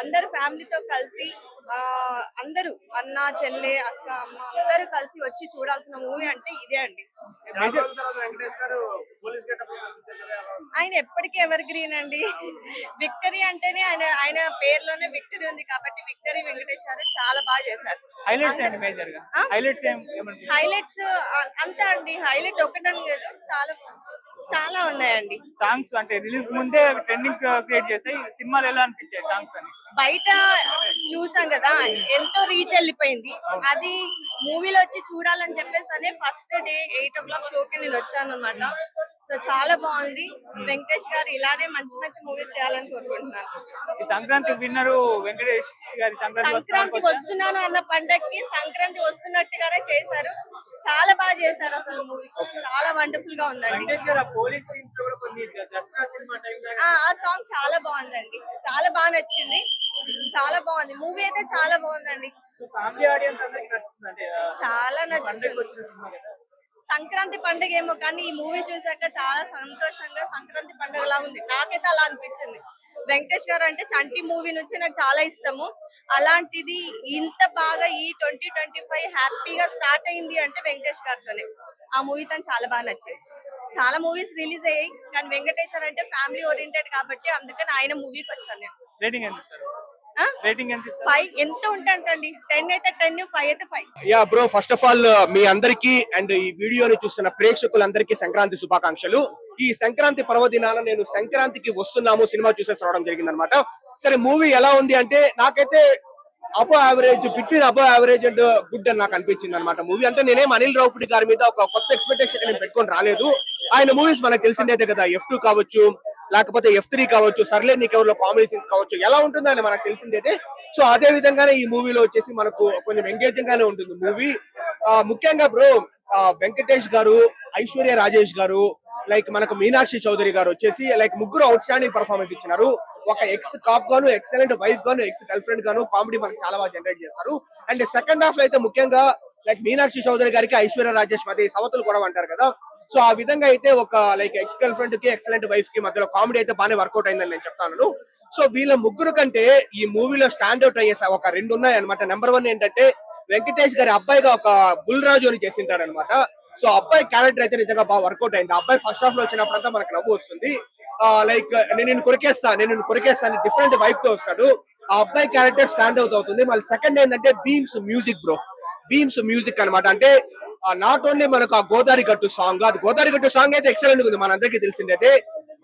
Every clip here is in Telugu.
అందరూ ఫ్యామిలీతో కలిసి అందరూ అన్న, చెల్లె, అక్క, అమ్మ అందరూ కలిసి వచ్చి చూడాల్సిన మూవీ అంటే ఇదే అండి. ఆయన ఎప్పటికీ ఎవర్ గ్రీన్ అండి. విక్టరీ అంటేనే ఆయన ఆయన పేరులోనే విక్టరీ ఉంది కాబట్టి విక్టరీ వెంకటేష్ గారు చాలా బాగా చేశారు. హైలైట్స్ అంతే అండి. హైలైట్ ఒకటని కాదు, చాలా చాలా ఉన్నాయండి. సాంగ్స్ అంటే రిలీజ్ ముందే ట్రెండింగ్ క్రియేట్ చేసాయి. సినిమాలు ఎలా అనిపించాయి సాంగ్స్ అని? బయట చూసాం కదా, ఎంతో రీచ్ వెళ్ళిపోయింది. అది మూవీలో వచ్చి చూడాలని చెప్పేసి ఫస్ట్ డే 8 o'clock షోకి నేను వచ్చాను అనమాట. సో చాలా బాగుంది. వెంకటేష్ గారు ఇలానే మంచి మంచి మూవీస్ చేయాలని కోరుకుంటున్నాను. ఈ సంక్రాంతి విన్నరు వెంకటేష్ గారి సంక్రాంతి వస్తున్నాను అన్న పండగకి సంక్రాంతి వస్తున్నట్టుగానే చేశారు. చాలా బాగా చేశారు. అసలు మూవీ చాలా వండర్ఫుల్ గా ఉందండి. ఆ సాంగ్ చాలా బాగుందండి. చాలా బాగా నచ్చింది. చాలా బాగుంది. మూవీ అయితే చాలా బాగుందండి. చాలా నచ్చింది. సంక్రాంతి పండుగ ఏమో కానీ ఈ మూవీ చూసాక చాలా సంతోషంగా సంక్రాంతి పండుగలా ఉంది. నాకైతే అలా అనిపించింది. వెంకటేష్ గారు అంటే చంటి మూవీ నుంచి నాకు చాలా ఇష్టము. అలాంటిది ఇంత బాగా ఈ 2025 హ్యాపీగా స్టార్ట్ అయింది అంటే వెంకటేష్ గారితోనే. ఆ మూవీ తను చాలా బాగా నచ్చింది. చాలా మూవీస్ రిలీజ్ అయ్యాయి కానీ వెంకటేష్ గారు అంటే ఫ్యామిలీ ఓరియంటెడ్ కాబట్టి అందుకని ఆయన మూవీకి వచ్చాను నేను. రేటింగ్ ఎంత సార్? రేటింగ్ ఎంత? 5 ఎంత ఉంటండి. 10 అయితే 10, 5 అయితే 5. Yeah bro, first of all మీ అందరికీ అండ్ ఈ వీడియోని చూస్తున్న ప్రేక్షకులందరికీ సంక్రాంతి శుభాకాంక్షలు. ఈ సంక్రాంతి పర్వదినాన నేను సంక్రాంతికి వస్తున్నాము సినిమా చూసేసి రావడం జరిగింది అనమాట. సరే, మూవీ ఎలా ఉంది అంటే నాకైతే above average, between above average and good అని నాకు అనిపించింది అనమాట. మూవీ అంటే నేనేం అనిల్ రావుపూడి గారి మీద ఒక కొత్త ఎక్స్పెక్టేషన్ నేను పెట్టుకొని రాలేదు. ఆయన మూవీస్ మనకు తెలిసిందే కదా, F2 కావచ్చు, లేకపోతే F3 కావచ్చు, సర్లే నీకెవరిలో కామెడీ సీన్స్ కావచ్చు, ఎలా ఉంటుందని మనకు తెలిసిందే. సో అదే విధంగానే ఈ మూవీలో వచ్చేసి మనకు కొంచెం ఎంగేజింగ్ గానే ఉంటుంది మూవీ. ముఖ్యంగా బ్రో, వెంకటేష్ గారు, ఐశ్వర్య రాజేష్ గారు, లైక్ మనకు మీనాక్షి చౌదరి గారు వచ్చేసి లైక్ ముగ్గురు అవుట్ స్టాండింగ్ పర్ఫార్మెన్స్ ఇచ్చినారు. ఒక ఎక్స్ కాప్ గాను, ఎక్సలెంట్ వైఫ్ గాను, ఎక్స్ గర్ల్ ఫ్రెండ్ గాను కామెడీ మనకు చాలా బాగా జనరేట్ చేస్తారు. అండ్ సెకండ్ హాఫ్ లో అయితే ముఖ్యంగా లైక్ మీనాక్షి చౌదరి గారికి ఐశ్వర్య రాజేష్ మధ్య సవతులు కూడా అంటారు కదా. సో ఆ విధంగా అయితే ఒక లైక్ ఎక్స్ గర్ల్ ఫ్రెండ్ కి, ఎక్సలెంట్ వైఫ్ కి మధ్యలో కామెడీ అయితే బాగానే వర్కౌట్ అయిందని నేను చెప్తాను. సో వీళ్ళ ముగ్గురు కంటే ఈ మూవీలో స్టాండ్ అవుట్ అయ్యే ఒక 2 ఉన్నాయి అనమాట. నెంబర్ 1 ఏంటంటే వెంకటేష్ గారి అబ్బాయిగా ఒక బుల్ రాజు అని చేసింటాడు అనమాట. సో అబ్బాయి క్యారెక్టర్ అయితే నిజంగా బాగా వర్కౌట్ అయింది. అబ్బాయి ఫస్ట్ హాఫ్ లో వచ్చినప్పుడంతా మనకు నవ్వు వస్తుంది. లైక్ నేను కొరికేస్తాను డిఫరెంట్ వైప్ తో వస్తాడు. ఆ అబ్బాయి క్యారెక్టర్ స్టాండ్ అవుట్ అవుతుంది. మళ్ళీ సెకండ్ ఏంటంటే beams music bro, beams music అనమాట. అంటే నాట్ ఓన్లీ మనకు ఆ గోదావరి గట్టు సాంగ్, అది గోదావరి గట్టు సాంగ్ అయితే ఎక్సలెంట్ ఉంది, మనందరికీ తెలిసిందైతే.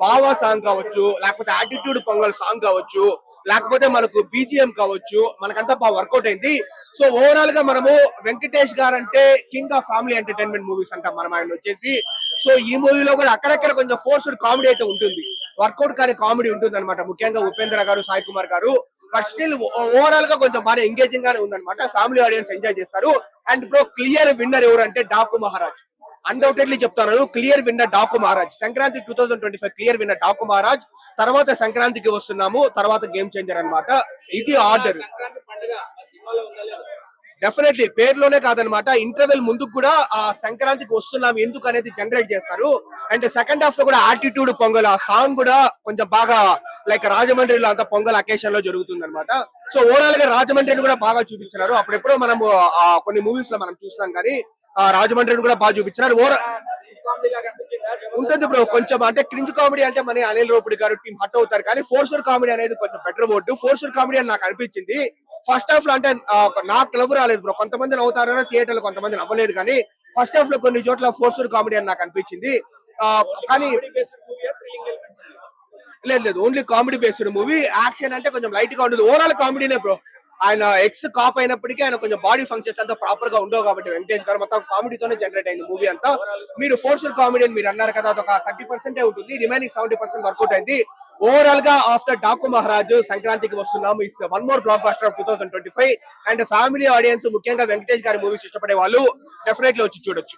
బావా సాంగ్ కావచ్చు, లేకపోతే యాటిట్యూడ్ పొంగల్ సాంగ్ కావచ్చు, లేకపోతే మనకు బీజిఎం కావచ్చు, మనకంతా బాగా వర్కౌట్ అయింది. సో ఓవరాల్ గా మనము వెంకటేష్ గారు అంటే king of family entertainment movies అంటాం మనం ఆయన వచ్చేసి. సో ఈ మూవీలో కూడా అక్కడక్కడ కొంచెం ఫోర్స్డ్ కామెడీ అయితే ఉంటుంది, వర్కౌట్ కానీ కామెడీ ఉంటుంది అనమాట. ముఖ్యంగా ఉపేంద్ర గారు, సాయి కుమార్ గారు. బట్ స్టిల్ ఓవరాల్ గా కొంచెం బాగా ఎంగేజింగ్ గానే ఉందన్నమాట. ఫ్యామిలీ ఆడియన్స్ ఎంజాయ్ చేస్తారు. అండ్ బ్రో, క్లియర్ విన్నర్ ఎవరంటే డాకు మహారాజ్. అన్డౌటెడ్లీ చెప్తాను, clear winner Daaku Maharaj. Sankranti 2025 clear winner Daaku Maharaj. తర్వాత సంక్రాంతికి వస్తున్నాము, తర్వాత గేమ్ చేంజర్ అన్నమాట. ఇది ఆర్డర్. డెఫినెట్లీ పేరులోనే కాదనమాట, ఇంటర్వెల్ ముందు కూడా ఆ సంక్రాంతికి వస్తున్నాం ఎందుకు అనేది జనరేట్ చేస్తారు. అండ్ సెకండ్ హాఫ్ లో కూడా యాటిట్యూడ్ పొంగల్ ఆ సాంగ్ కూడా కొంచెం బాగా లైక్ రాజమండ్రిలో అంతా పొంగల్ అకేషన్ లో జరుగుతుంది అనమాట. సో ఓవరాల్ గా రాజమండ్రిని కూడా బాగా చూపించినారు. అప్పుడెప్పుడో మనము కొన్ని మూవీస్ లో మనం చూస్తాం కానీ రాజమండ్రిని కూడా బాగా చూపించినారు. ఉంటుంది బ్రో కొంచెం, అంటే క్రింజ్ కామెడీ అంటే మన అనిల్ రావుపూడి గారు టీం హట్ అవుతారు కానీ ఫోర్స్డ్ కామెడీ అనేది కొంచెం బెటర్ వర్డ్. ఫోర్స్డ్ కామెడీ అని నాకు అనిపించింది ఫస్ట్ హాఫ్ లో. అంటే నాకు నవ్వు రాలేదు బ్రో, కొంతమంది నవ్వుతారు థియేటర్ లో, కొంతమంది నవ్వలేదు. కానీ ఫస్ట్ హాఫ్ లో కొన్ని చోట్ల ఫోర్స్డ్ కామెడీ అని నాకు అనిపించింది. కానీ లేదు, only comedy based movie. Action అంటే కొంచెం లైట్ గా ఉంటుంది. ఓవరాల్ కామెడీనే బ్రో. ఆయన ఎక్స్ కాప్ అయినప్పటికీ ఆయన కొంచెం బాడీ ఫంక్షన్స్ అంతా ప్రాపర్ గా ఉండవు కాబట్టి వెంకటేష్ గారు మొత్తం కామెడీతోనే జనరేట్ అయింది మూవీ అంతా. మీరు ఫోర్స్డ్ కామెడీ అని మీరు అన్నారు కదా, అదొక 30% ఉంటుంది, రిమైనింగ్ 70% వర్కౌట్ అయింది. ఓవరాల్ గా ఆఫ్టర్ డాకు మహారాజ్ సంక్రాంతికి వస్తున్నాము is one more block buster of 2025. And family audience, ముఖ్యంగా వెంకటేష్ గారి మూవీస్ ఇష్టపడే వాళ్ళు డెఫినెట్లీ వచ్చి చూడొచ్చు.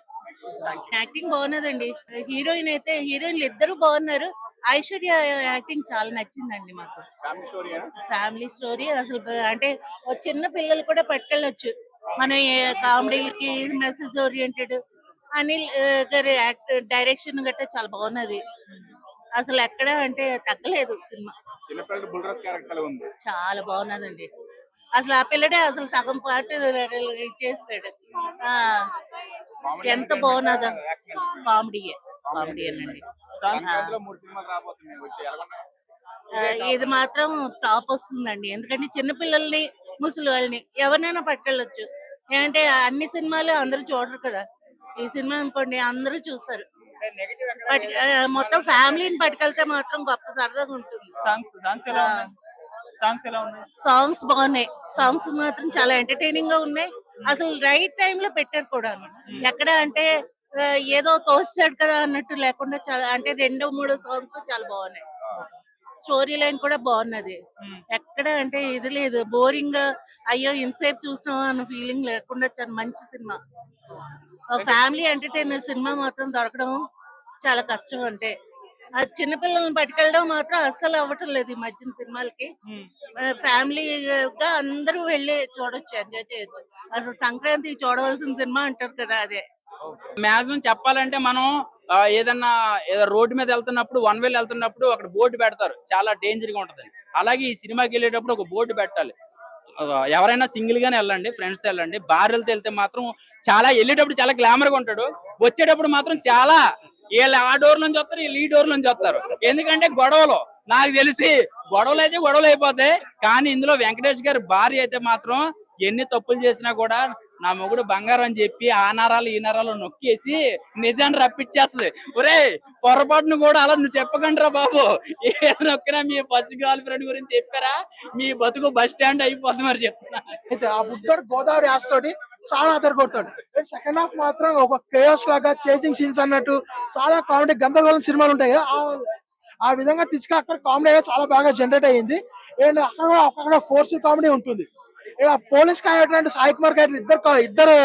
యాక్టింగ్ బాగున్నదండి. హీరోయిన్లు ఇద్దరు బాగున్నారు. ఐశ్వర్య యాక్టింగ్ చాలా నచ్చిందండి మాకు. ఫ్యామిలీ స్టోరీ అసలు అంటే చిన్న పిల్లలు కూడా పట్టుకెళ్ళొచ్చు. మనం కామెడీకి మెసేజ్ ఓరియంటెడ్. అనిల్ గారి డైరెక్షన్ గట్రా చాలా బాగున్నది. అసలు ఎక్కడ అంటే తగ్గలేదు సినిమా. చిన్నపిల్లలు బుల్రస్ క్యారెక్టర్ ఉంది. చాలా బాగున్నదండి. అసలు ఆ పిల్లడే అసలు సగం పార్ట్ ఇచ్చేస్తాడు. ఆ ఎంత బాగున్నదో. కామెడీయే కామెడీయేనండి. సంక్రాంతిలో 3 సినిమాలు రాబోతున్నాయి. వచ్చి ఎలా ఉన్నాయి? ఇది మాత్రం టాప్ వస్తుందండి. ఎందుకంటే చిన్నపిల్లల్ని ముసలి వాళ్ళని ఎవరినైనా పట్టుకెళ్ళొచ్చు. ఏంటంటే అన్ని సినిమాలు అందరూ చూడరు కదా. ఈ సినిమా అనుకోండి అందరూ చూస్తారు. మొత్తం ఫ్యామిలీని పట్టుకెళ్తే మాత్రం గొప్ప సరదాగా ఉంటుంది. సాంగ్స్ ఎలా ఉన్నాయి? సాంగ్స్ ఎలా ఉన్నాయి? సాంగ్స్ బాగున్నాయి. సాంగ్స్ మాత్రం చాలా ఎంటర్టైనింగ్ గా ఉన్నాయి. అసలు రైట్ టైం లో పెట్టారు కూడా. ఎక్కడ అంటే ఏదో తోస్తాడు కదా అన్నట్టు లేకుండా చాలా అంటే 2-3 సాంగ్స్ చాలా బాగున్నాయి. స్టోరీ లైన్ కూడా బాగున్నది. ఎక్కడ అంటే ఇది లేదు బోరింగ్ గా అయ్యో ఇంతసేపు చూస్తున్నాం అన్న ఫీలింగ్ లేకుండా చాలా మంచి సినిమా. ఫ్యామిలీ ఎంటర్టైనర్ సినిమా మాత్రం దొరకడం చాలా కష్టం. అంటే ఆ చిన్నపిల్లల్ని పట్టుకెళ్ళడం మాత్రం అస్సలు అవ్వటం లేదు ఈ మధ్యన సినిమాలకి. ఫ్యామిలీగా అందరూ వెళ్ళి చూడొచ్చు, ఎంజాయ్ చేయొచ్చు. అసలు సంక్రాంతికి చూడవలసిన సినిమా అంటారు కదా అదే. మాక్సిమం చెప్పాలంటే మనం ఏదన్నా రోడ్డు మీద వెళ్తున్నప్పుడు వన్ వేలు వెళ్తున్నప్పుడు అక్కడ బోర్డు పెడతారు, చాలా డేంజర్ గా ఉంటది. అలాగే ఈ సినిమాకి వెళ్ళేటప్పుడు ఒక బోర్డు పెట్టాలి. ఎవరైనా సింగిల్ గానే వెళ్ళండి, ఫ్రెండ్స్ తో వెళ్ళండి. భార్యలతో వెళ్తే మాత్రం చాలా వెళ్ళేటప్పుడు చాలా గ్లామర్ గా ఉంటాడు, వచ్చేటప్పుడు మాత్రం చాలా వీళ్ళు ఆ డోర్ నుంచి వస్తారు, వీళ్ళు ఈ డోర్ నుంచి వస్తారు. ఎందుకంటే గొడవలు నాకు తెలిసి గొడవలు అయితే గొడవలు అయిపోతాయి. కానీ ఇందులో వెంకటేష్ గారి భార్య అయితే మాత్రం ఎన్ని తప్పులు చేసినా కూడా నా మొగుడు బంగారం అని చెప్పి ఆ నరాలు ఈ నరాలు నొక్కేసి నిజాన్ని రప్పించేస్తుంది. ఒరే పొరపాటును కూడా అలా నువ్వు చెప్పకండి రా బాబు, ఏ నొక్కినా మీ ఫస్ట్ గర్ల్ ఫ్రెండ్ గురించి చెప్పారా మీ బతుకు బస్ స్టాండ్ అయిపోద్ది. మరి చెప్తున్నా అయితే ఆ బుద్ధుడు గోదావరి ఆస్తోటి చాలా అదర్ కొడతాడు. సెకండ్ హాఫ్ మాత్రం ఒక కేఎస్ లాగా చేసింగ్ సీన్స్ అన్నట్టు చాలా కామెడీ గందరగోళం సినిమాలు ఉంటాయి కదా, ఆ విధంగా తీసుకు అక్కడ కామెడీ చాలా బాగా జనరేట్ అయ్యింది. అండ్ అక్కడ ఫోర్స్ కామెడీ ఉంటుంది. ఇక పోలీస్ క్యారెక్టర్ అంటే సాయి కుమార్ గారు ఇద్దరు